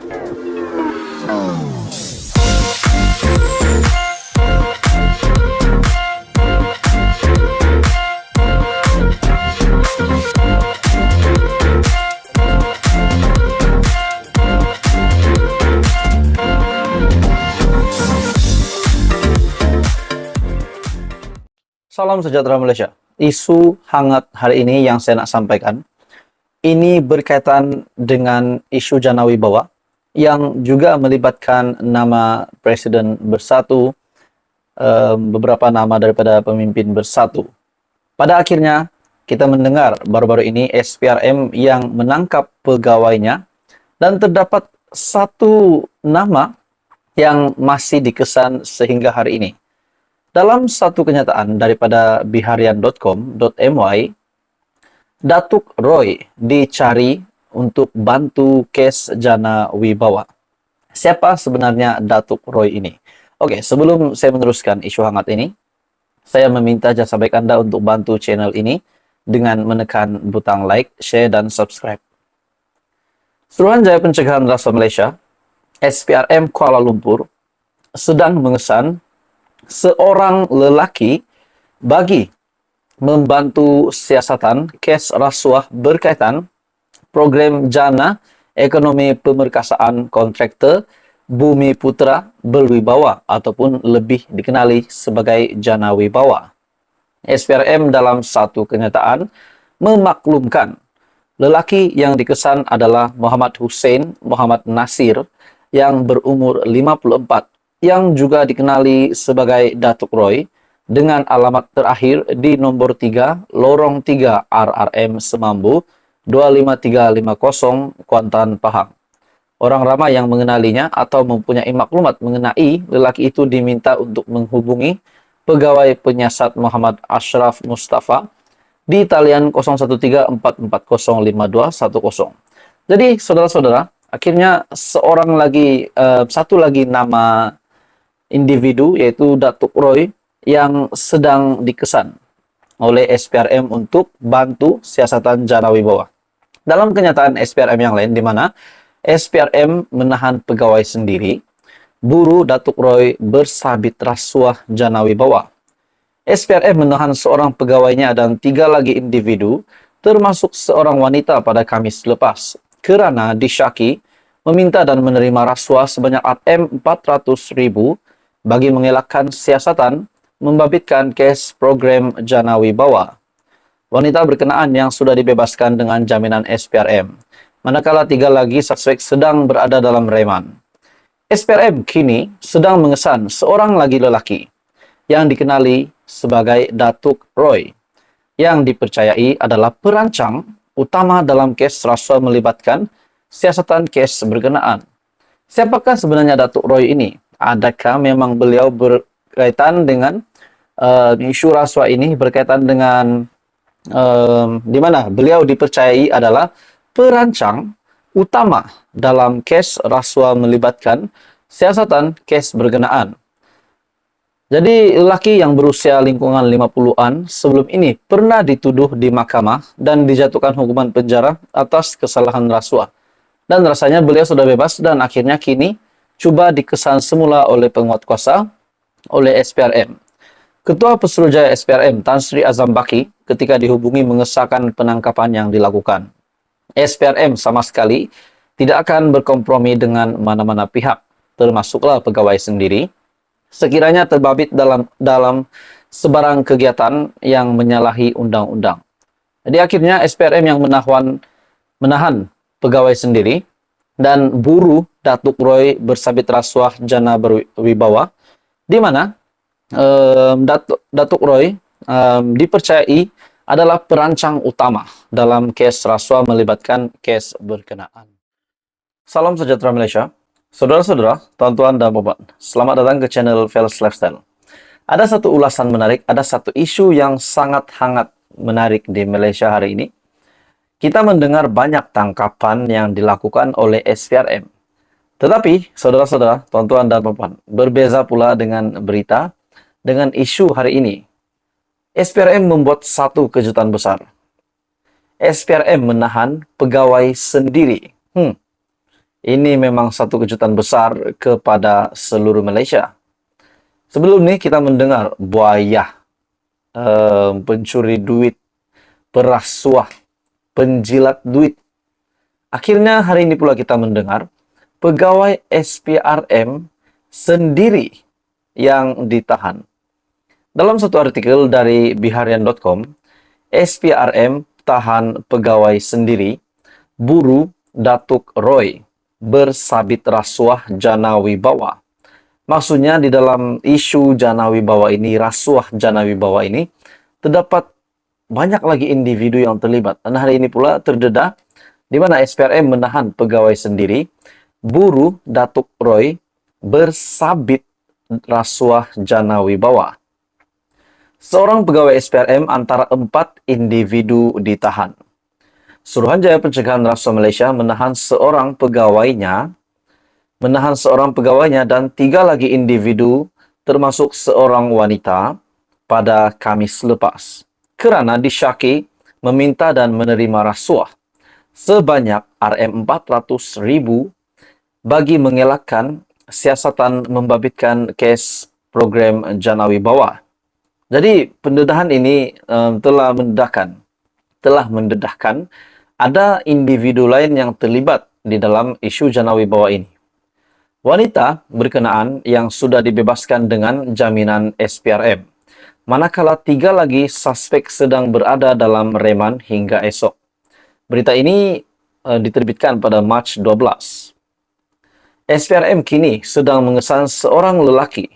Salam sejahtera Malaysia. Isu hangat hari ini yang saya nak sampaikan, ini berkaitan dengan isu Jana Wibawa yang juga melibatkan nama Presiden Bersatu, beberapa nama daripada pemimpin Bersatu. Pada akhirnya, kita mendengar baru-baru ini SPRM yang menangkap pegawainya dan terdapat satu nama yang masih dikesan sehingga hari ini. Dalam satu kenyataan daripada biharian.com.my, Datuk Roy dicari untuk bantu kes Jana Wibawa. Siapa sebenarnya Datuk Roy ini? Oke, sebelum saya meneruskan isu hangat ini, saya meminta jasa baik Anda untuk bantu channel ini dengan menekan butang like, share, dan subscribe. Suruhanjaya Pencegahan Rasuah Malaysia, SPRM Kuala Lumpur, sedang mengesan seorang lelaki bagi membantu siasatan kes rasuah berkaitan program Jana Ekonomi Pemerkasaan Kontraktor Bumi Putra Berwibawa ataupun lebih dikenali sebagai Jana Wibawa. SPRM dalam satu kenyataan memaklumkan lelaki yang dikesan adalah Muhammad Hussein Muhammad Nasir yang berumur 54 yang juga dikenali sebagai Datuk Roy dengan alamat terakhir di nombor 3, Lorong 3 RRM Semambu 25350 Kuantan, Pahang. Orang ramai yang mengenalinya atau mempunyai maklumat mengenai lelaki itu diminta untuk menghubungi pegawai penyiasat Muhammad Ashraf Mustafa di talian 0134405210. Jadi, saudara-saudara, akhirnya satu lagi nama individu yaitu Datuk Roy yang sedang dikesan oleh SPRM untuk bantu siasatan Jana Wibawa. Dalam kenyataan SPRM yang lain di mana SPRM menahan pegawai sendiri, buruh Datuk Roy bersabit rasuah Jana Wibawa. SPRM menahan seorang pegawainya dan 3 lagi individu termasuk seorang wanita pada Khamis lepas kerana disyaki meminta dan menerima rasuah sebanyak RM400,000 bagi mengelakkan siasatan membabitkan kes program Jana Wibawa. Wanita berkenaan yang sudah dibebaskan dengan jaminan SPRM, manakala 3 lagi suspek sedang berada dalam reman. SPRM kini sedang mengesan seorang lagi lelaki yang dikenali sebagai Datuk Roy, yang dipercayai adalah perancang utama dalam kes rasuah melibatkan siasatan kes berkenaan. Siapakah sebenarnya Datuk Roy ini? Adakah memang beliau berkaitan dengan isu rasuah ini, berkaitan dengan di mana beliau dipercayai adalah perancang utama dalam kes rasuah melibatkan siasatan kes berkenaan. Jadi, lelaki yang berusia lingkungan 50-an sebelum ini pernah dituduh di mahkamah dan dijatuhkan hukuman penjara atas kesalahan rasuah. Dan rasanya beliau sudah bebas dan akhirnya kini cuba dikesan semula oleh penguat kuasa oleh SPRM. Ketua Pesuruhjaya SPRM Tan Sri Azam Baki ketika dihubungi mengesahkan penangkapan yang dilakukan. SPRM sama sekali tidak akan berkompromi dengan mana-mana pihak, termasuklah pegawai sendiri, sekiranya terbabit dalam sebarang kegiatan yang menyalahi undang-undang. Jadi akhirnya SPRM yang menahan pegawai sendiri dan buruh Datuk Roy bersabit rasuah Jana Wibawa, di mana Datuk Roy dipercayai adalah perancang utama dalam kes rasuah melibatkan kes berkenaan. Salam sejahtera Malaysia. Saudara-saudara, tuan-tuan dan puan, selamat datang ke channel Fels Lifestyle. Ada satu ulasan menarik, ada satu isu yang sangat hangat menarik di Malaysia hari ini. Kita mendengar banyak tangkapan yang dilakukan oleh SPRM. Tetapi, saudara-saudara, tuan-tuan dan puan, berbeza pula dengan berita, dengan isu hari ini. SPRM membuat satu kejutan besar. SPRM menahan pegawai sendiri. Ini memang satu kejutan besar kepada seluruh Malaysia. Sebelum ini kita mendengar buaya, pencuri duit, perasuah, penjilat duit. Akhirnya hari ini pula kita mendengar pegawai SPRM sendiri yang ditahan. Dalam satu artikel dari biharian.com, SPRM tahan pegawai sendiri, buru Datuk Roy bersabit rasuah jana wibawa. Maksudnya di dalam isu jana wibawa ini, rasuah jana wibawa ini, terdapat banyak lagi individu yang terlibat. Dan hari ini pula terdedah di mana SPRM menahan pegawai sendiri, buru Datuk Roy bersabit rasuah jana wibawa. Seorang pegawai SPRM antara 4 individu ditahan. Suruhanjaya Pencegahan Rasuah Malaysia menahan seorang pegawainya dan 3 lagi individu termasuk seorang wanita pada Khamis lepas kerana disyaki meminta dan menerima rasuah sebanyak RM400,000 bagi mengelakkan siasatan membabitkan kes program jana wibawa. Jadi pendedahan ini telah mendedahkan ada individu lain yang terlibat di dalam isu jana wibawa ini. Wanita berkenaan yang sudah dibebaskan dengan jaminan SPRM, manakala 3 lagi suspek sedang berada dalam reman hingga esok. Berita ini diterbitkan pada Mac 12. SPRM kini sedang mengesan seorang lelaki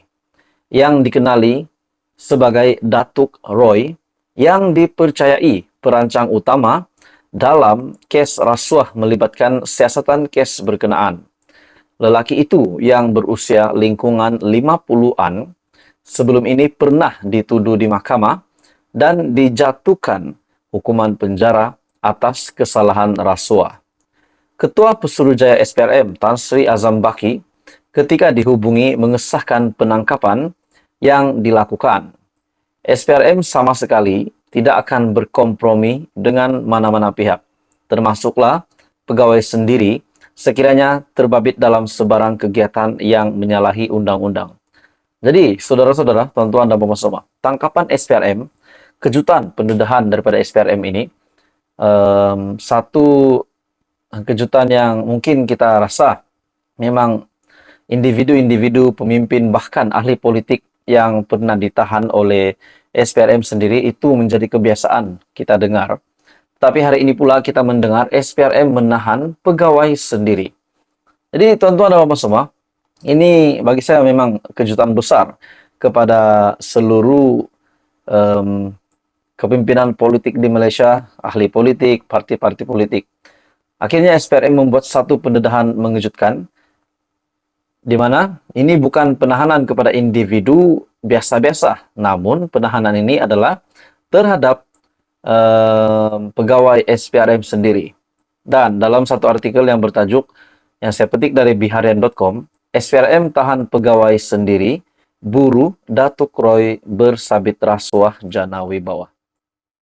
yang dikenali sebagai Datuk Roy yang dipercayai perancang utama dalam kes rasuah melibatkan siasatan kes berkenaan. Lelaki itu yang berusia lingkungan 50-an sebelum ini pernah dituduh di mahkamah dan dijatuhkan hukuman penjara atas kesalahan rasuah. Ketua Pesuruhjaya SPRM Tan Sri Azam Baki ketika dihubungi mengesahkan penangkapan yang dilakukan. SPRM sama sekali tidak akan berkompromi dengan mana-mana pihak, termasuklah pegawai sendiri sekiranya terbabit dalam sebarang kegiatan yang menyalahi undang-undang. Jadi, saudara-saudara, tuan-tuan dan puan semua, tangkapan SPRM, kejutan pendedahan daripada SPRM ini, satu kejutan yang mungkin kita rasa memang individu-individu pemimpin bahkan ahli politik yang pernah ditahan oleh SPRM sendiri itu menjadi kebiasaan kita dengar. Tapi hari ini pula kita mendengar SPRM menahan pegawai sendiri. Jadi tuan-tuan dan puan semua, ini bagi saya memang kejutan besar kepada seluruh kepimpinan politik di Malaysia, ahli politik, parti-parti politik. Akhirnya SPRM membuat satu pendedahan mengejutkan, di mana ini bukan penahanan kepada individu biasa-biasa, namun penahanan ini adalah terhadap pegawai SPRM sendiri. Dan dalam satu artikel yang bertajuk, yang saya petik dari biharian.com, SPRM tahan pegawai sendiri, buru Datuk Roy bersabit rasuah jana wibawa.